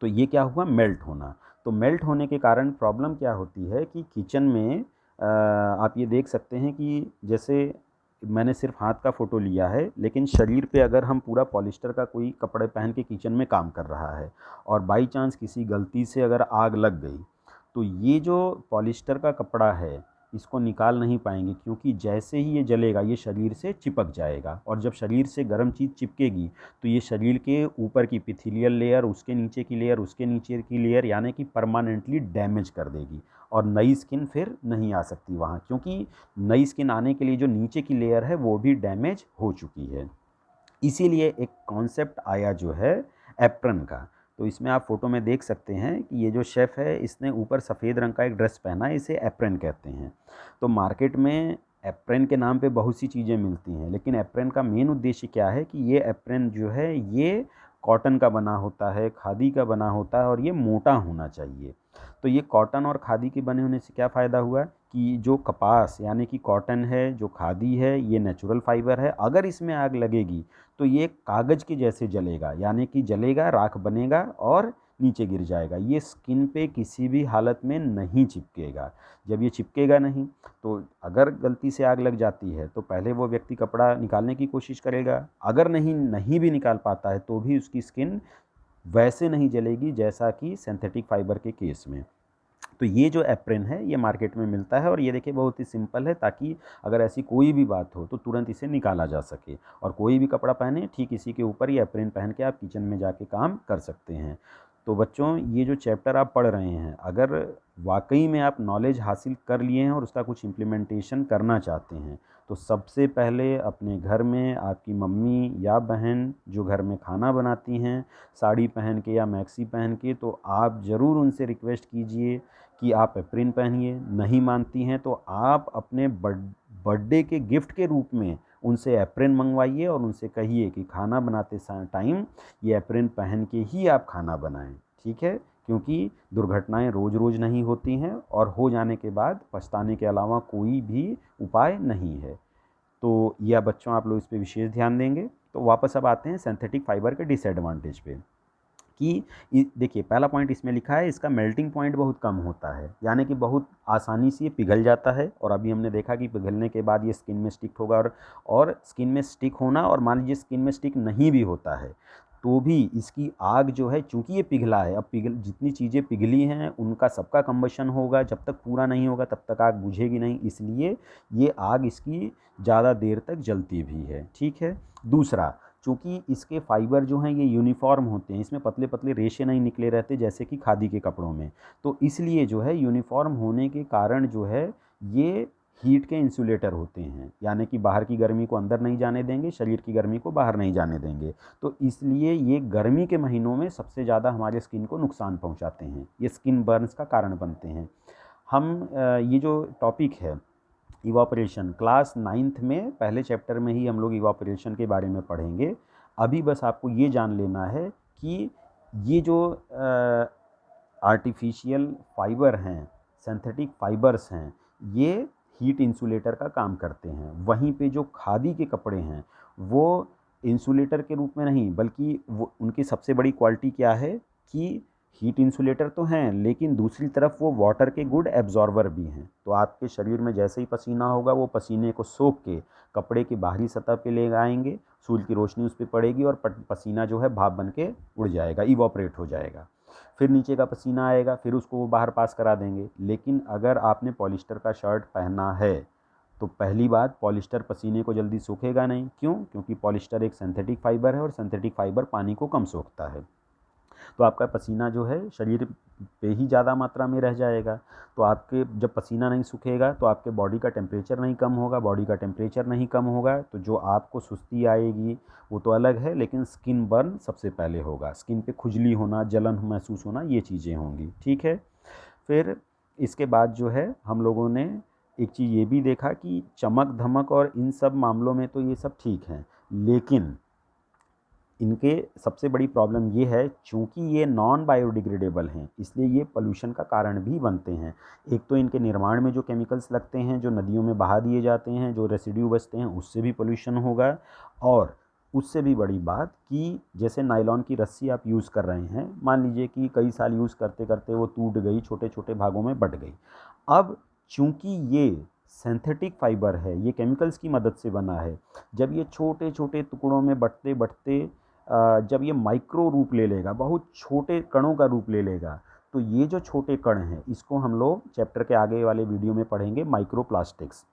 तो ये क्या हुआ, मेल्ट होना। तो मेल्ट होने के कारण प्रॉब्लम क्या होती है कि किचन में आप ये देख सकते हैं कि जैसे मैंने सिर्फ हाथ का फ़ोटो लिया है, लेकिन शरीर पे अगर हम पूरा पॉलिस्टर का कोई कपड़े पहन के किचन में काम कर रहा है और बाई चांस किसी गलती से अगर आग लग गई तो ये जो पॉलिस्टर का कपड़ा है इसको निकाल नहीं पाएंगे, क्योंकि जैसे ही ये जलेगा ये शरीर से चिपक जाएगा, और जब शरीर से गर्म चीज़ चिपकेगी तो ये शरीर के ऊपर की इपिथेलियल लेयर, उसके नीचे की लेयर, उसके नीचे की लेयर, यानी कि परमानेंटली डैमेज कर देगी और नई स्किन फिर नहीं आ सकती वहाँ, क्योंकि नई स्किन आने के लिए जो नीचे की लेयर है वो भी डैमेज हो चुकी है। इसीलिए एक कॉन्सेप्ट आया जो है एप्रन का। तो इसमें आप फ़ोटो में देख सकते हैं कि ये जो शेफ़ है इसने ऊपर सफ़ेद रंग का एक ड्रेस पहना है, इसे एप्रन कहते हैं। तो मार्केट में एप्रन के नाम पे बहुत सी चीज़ें मिलती हैं, लेकिन एप्रन का मेन उद्देश्य क्या है कि ये एप्रन जो है ये कॉटन का बना होता है, खादी का बना होता है, और ये मोटा होना चाहिए। तो ये कॉटन और खादी के बने होने से क्या फ़ायदा हुआ कि जो कपास यानी कि कॉटन है, जो खादी है, ये नेचुरल फाइबर है, अगर इसमें आग लगेगी तो ये कागज़ के जैसे जलेगा, यानी कि जलेगा, राख बनेगा और नीचे गिर जाएगा। ये स्किन पे किसी भी हालत में नहीं चिपकेगा। जब ये चिपकेगा नहीं तो अगर गलती से आग लग जाती है तो पहले वो व्यक्ति कपड़ा निकालने की कोशिश करेगा, अगर नहीं भी निकाल पाता है तो भी उसकी स्किन वैसे नहीं जलेगी जैसा कि सिंथेटिक फाइबर के केस में। तो ये जो एप्रन है ये मार्केट में मिलता है, और ये देखिए बहुत ही सिंपल है, ताकि अगर ऐसी कोई भी बात हो तो तुरंत इसे निकाला जा सके, और कोई भी कपड़ा पहने ठीक इसी के ऊपर ये एप्रन पहन के आप किचन में जाके काम कर सकते हैं। तो बच्चों, ये जो चैप्टर आप पढ़ रहे हैं, अगर वाकई में आप नॉलेज हासिल कर लिए हैं और उसका कुछ इम्प्लीमेंटेशन करना चाहते हैं तो सबसे पहले अपने घर में आपकी मम्मी या बहन जो घर में खाना बनाती हैं साड़ी पहन के या मैक्सी पहन के, तो आप ज़रूर उनसे रिक्वेस्ट कीजिए कि आप एप्रन पहनिए। नहीं मानती हैं तो आप अपने बर्थडे के गिफ्ट के रूप में उनसे एप्रन मंगवाइए और उनसे कहिए कि खाना बनाते टाइम ये एप्रन पहन के ही आप खाना बनाएं। ठीक है, क्योंकि दुर्घटनाएं रोज़ रोज़ नहीं होती हैं, और हो जाने के बाद पछताने के अलावा कोई भी उपाय नहीं है। तो यह बच्चों आप लोग इस पे विशेष ध्यान देंगे। तो वापस अब आते हैं सिंथेटिक फाइबर के डिसएडवांटेज पे कि देखिए पहला पॉइंट इसमें लिखा है इसका मेल्टिंग पॉइंट बहुत कम होता है, यानी कि बहुत आसानी से ये पिघल जाता है, और अभी हमने देखा कि पिघलने के बाद ये स्किन में स्टिक होगा, और स्किन में स्टिक होना, और मान लीजिए स्किन में स्टिक नहीं भी होता है तो भी इसकी आग जो है, चूंकि ये पिघला है, अब जितनी चीज़ें पिघली हैं उनका सबका कंबशन होगा, जब तक पूरा नहीं होगा तब तक आग बुझेगी नहीं, इसलिए ये आग इसकी ज़्यादा देर तक जलती भी है। ठीक है, दूसरा, चूँकि इसके फाइबर जो हैं ये यूनिफ़ॉर्म होते हैं, इसमें पतले पतले रेशे नहीं निकले रहते जैसे कि खादी के कपड़ों में, तो इसलिए जो है यूनिफ़ॉर्म होने के कारण जो है ये हीट के इंसुलेटर होते हैं, यानी कि बाहर की गर्मी को अंदर नहीं जाने देंगे, शरीर की गर्मी को बाहर नहीं जाने देंगे। तो इसलिए ये गर्मी के महीनों में सबसे ज़्यादा हमारे स्किन को नुकसान पहुंचाते हैं, ये स्किन बर्न्स का कारण बनते हैं। हम ये जो टॉपिक है इवापोरेशन, क्लास 9th में पहले चैप्टर में ही हम लोग इवापोरेशन के बारे में पढ़ेंगे। अभी बस आपको ये जान लेना है कि ये जो आर्टिफिशियल फाइबर हैं, सिंथेटिक फाइबर्स हैं, ये हीट इंसुलेटर का काम करते हैं। वहीं पे जो खादी के कपड़े हैं वो इंसुलेटर के रूप में नहीं, बल्कि वो उनकी सबसे बड़ी क्वालिटी क्या है कि हीट इंसुलेटर तो हैं, लेकिन दूसरी तरफ वो वाटर के गुड एब्जॉर्बर भी हैं। तो आपके शरीर में जैसे ही पसीना होगा, वो पसीने को सोख के कपड़े की बाहरी सतह पे ले आएंगे, सूर्य की रोशनी उस पर पड़ेगी और पसीना जो है भाप बन के उड़ जाएगा, इवापोरेट हो जाएगा। फिर नीचे का पसीना आएगा, फिर उसको वो बाहर पास करा देंगे। लेकिन अगर आपने पॉलिस्टर का शर्ट पहना है तो पहली बात, पॉलिस्टर पसीने को जल्दी सूखेगा नहीं। क्यों? क्योंकि पॉलिस्टर एक सिंथेटिक फाइबर है और सिंथेटिक फाइबर पानी को कम सोखता है। तो आपका पसीना जो है शरीर पे ही ज़्यादा मात्रा में रह जाएगा। तो आपके जब पसीना नहीं सूखेगा तो आपके बॉडी का टेम्परेचर नहीं कम होगा, बॉडी का टेम्परेचर नहीं कम होगा तो जो आपको सुस्ती आएगी वो तो अलग है, लेकिन स्किन बर्न सबसे पहले होगा। स्किन पे खुजली होना, जलन महसूस होना, ये चीज़ें होंगी। ठीक है। फिर इसके बाद जो है हम लोगों ने एक चीज़ ये भी देखा कि चमक धमक और इन सब मामलों में तो ये सब ठीक है, लेकिन इनके सबसे बड़ी प्रॉब्लम ये है, चूँकि ये नॉन बायोडिग्रेडेबल हैं, इसलिए ये पोल्यूशन का कारण भी बनते हैं। एक तो इनके निर्माण में जो केमिकल्स लगते हैं, जो नदियों में बहा दिए जाते हैं, जो रेसिड्यू बचते हैं, उससे भी पोल्यूशन होगा। और उससे भी बड़ी बात कि जैसे नायलॉन की रस्सी आप यूज़ कर रहे हैं, मान लीजिए कि कई साल यूज़ करते करते वो टूट गई, छोटे छोटे भागों में बँट गई। अब चूँकि ये सिंथेटिक फाइबर है, ये केमिकल्स की मदद से बना है, जब ये छोटे छोटे टुकड़ों में बँटते बँटते जब ये माइक्रो रूप ले लेगा, बहुत छोटे कणों का रूप ले लेगा, तो ये जो छोटे कण हैं इसको हम लोग चैप्टर के आगे वाले वीडियो में पढ़ेंगे, माइक्रोप्लास्टिक्स।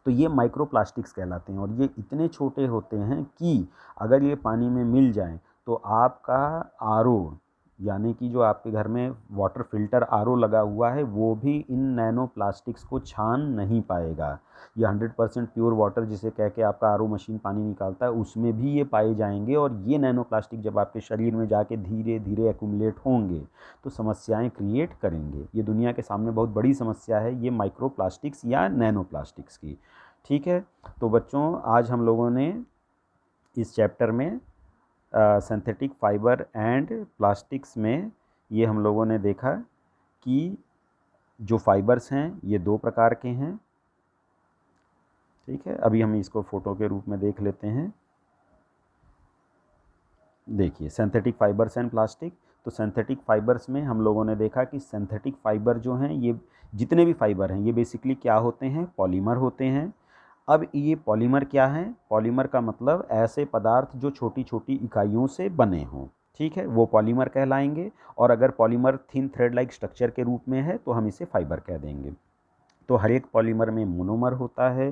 तो ये माइक्रोप्लास्टिक्स कहलाते हैं और ये इतने छोटे होते हैं कि अगर ये पानी में मिल जाएं तो आपका आरओ, यानी कि जो आपके घर में वाटर फिल्टर आरओ लगा हुआ है, वो भी इन नैनो प्लास्टिक्स को छान नहीं पाएगा। ये 100% प्योर वाटर जिसे कह के आपका आरओ मशीन पानी निकालता है, उसमें भी ये पाए जाएंगे। और ये नैनो प्लास्टिक जब आपके शरीर में जाके धीरे धीरे एक्यूमुलेट होंगे तो समस्याएं क्रिएट करेंगे। ये दुनिया के सामने बहुत बड़ी समस्या है, ये माइक्रो प्लास्टिक्स या नैनो प्लास्टिक्स की। ठीक है। तो बच्चों, आज हम लोगों ने इस चैप्टर में सिंथेटिक फाइबर एंड प्लास्टिक्स में ये हम लोगों ने देखा कि जो फाइबर्स हैं ये दो प्रकार के हैं। ठीक है। अभी हम इसको फ़ोटो के रूप में देख लेते हैं। देखिए, सिंथेटिक फाइबर्स एंड प्लास्टिक। तो सिंथेटिक फाइबर्स में हम लोगों ने देखा कि सिंथेटिक फाइबर जो हैं, ये जितने भी फाइबर हैं ये बेसिकली क्या होते हैं? पॉलीमर होते हैं। अब ये पॉलीमर क्या है? पॉलीमर का मतलब ऐसे पदार्थ जो छोटी छोटी इकाइयों से बने हों। ठीक है, वो पॉलीमर कहलाएंगे। और अगर polymer thin thread like structure के रूप में है तो हम इसे फाइबर कह देंगे। तो हर एक पॉलीमर में मोनोमर होता है,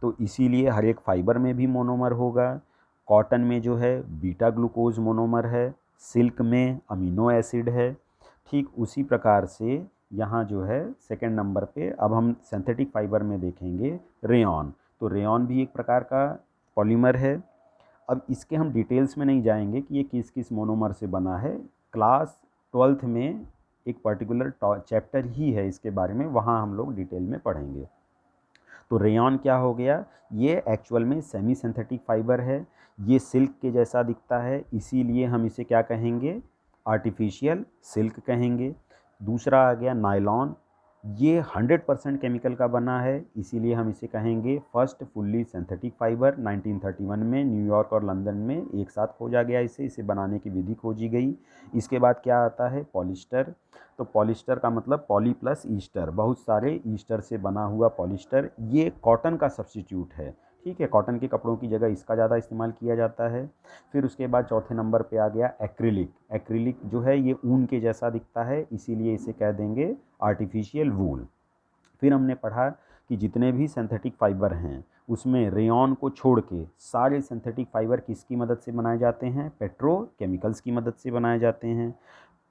तो इसीलिए हर एक फाइबर में भी मोनोमर होगा। कॉटन में जो है बीटा ग्लूकोज मोनोमर है, सिल्क में अमीनो एसिड है। ठीक उसी प्रकार से यहाँ जो है सेकंड नंबर पे अब हम सिंथेटिक फाइबर में देखेंगे रेयॉन। तो रेयॉन भी एक प्रकार का पॉलीमर है। अब इसके हम डिटेल्स में नहीं जाएंगे कि ये किस किस मोनोमर से बना है। क्लास 12th में एक पर्टिकुलर चैप्टर ही है इसके बारे में, वहाँ हम लोग डिटेल में पढ़ेंगे। तो रेयॉन क्या हो गया? ये एक्चुअल में सेमी सिंथेटिक फाइबर है। ये सिल्क के जैसा दिखता है, इसीलिए हम इसे क्या कहेंगे? आर्टिफिशियल सिल्क कहेंगे। दूसरा आ गया नायलॉन। ये 100% केमिकल का बना है, इसीलिए हम इसे कहेंगे फर्स्ट फुल्ली सिंथेटिक फाइबर। 1931 में न्यूयॉर्क और लंदन में एक साथ खोजा गया इसे बनाने की विधि खोजी गई। इसके बाद क्या आता है? पॉलिस्टर। तो पॉलिस्टर का मतलब पॉली प्लस ईस्टर, बहुत सारे ईस्टर से बना हुआ पॉलिस्टर। ये कॉटन का सब्स्टिट्यूट है। ठीक है, कॉटन के कपड़ों की जगह इसका ज़्यादा इस्तेमाल किया जाता है। फिर उसके बाद चौथे नंबर पे आ गया एक्रिलिक। एक्रिलिक जो है ये ऊन के जैसा दिखता है, इसीलिए इसे कह देंगे आर्टिफिशियल वूल। फिर हमने पढ़ा कि जितने भी सिंथेटिक फाइबर हैं उसमें रेयॉन को छोड़ के सारे सिंथेटिक फाइबर किसकी मदद से बनाए जाते हैं? पेट्रोकेमिकल्स की मदद से बनाए जाते हैं।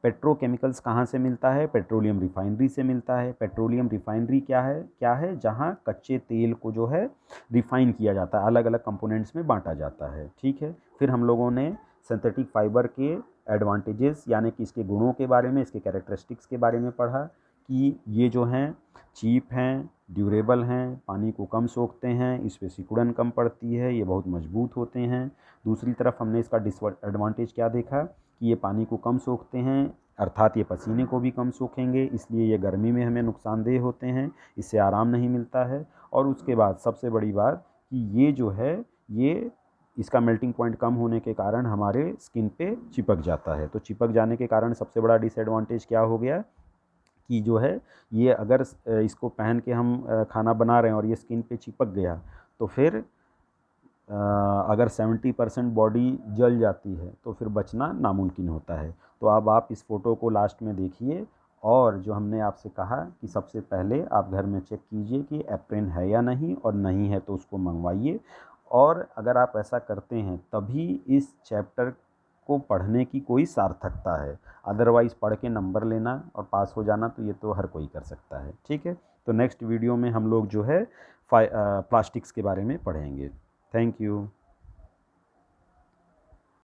पेट्रोकेमिकल्स कहाँ से मिलता है? पेट्रोलियम रिफाइनरी से मिलता है। पेट्रोलियम रिफाइनरी क्या है? जहाँ कच्चे तेल को जो है रिफाइन किया जाता है, अलग अलग कंपोनेंट्स में बांटा जाता है। ठीक है। फिर हम लोगों ने सिंथेटिक फाइबर के एडवांटेजेस यानी कि इसके गुणों के बारे में, इसके कैरेक्टरिस्टिक्स के बारे में पढ़ा कि ये जो हैं चीप हैं, ड्यूरेबल हैं, पानी को कम सोखते हैं, इस पर सिकुड़न कम पड़ती है, ये बहुत मजबूत होते हैं। दूसरी तरफ हमने इसका डिसएडवांटेज क्या देखा कि ये पानी को कम सोखते हैं, अर्थात ये पसीने को भी कम सोखेंगे, इसलिए ये गर्मी में हमें नुकसानदेह होते हैं, इससे आराम नहीं मिलता है। और उसके बाद सबसे बड़ी बात कि ये जो है ये इसका मेल्टिंग पॉइंट कम होने के कारण हमारे स्किन पे चिपक जाता है। तो चिपक जाने के कारण सबसे बड़ा डिसएडवांटेज क्या हो गया कि जो है ये अगर इसको पहन के हम खाना बना रहे हैं और ये स्किन पे चिपक गया तो फिर अगर 70% बॉडी जल जाती है तो फिर बचना नामुमकिन होता है। तो अब आप इस फ़ोटो को लास्ट में देखिए और जो हमने आपसे कहा कि सबसे पहले आप घर में चेक कीजिए कि एप्रेन है या नहीं, और नहीं है तो उसको मंगवाइए। और अगर आप ऐसा करते हैं तभी इस चैप्टर को पढ़ने की कोई सार्थकता है। अदरवाइज़ पढ़ के नंबर लेना और पास हो जाना तो ये तो हर कोई कर सकता है। ठीक है। तो नेक्स्ट वीडियो में हम लोग जो है प्लास्टिक्स के बारे में पढ़ेंगे। Thank you.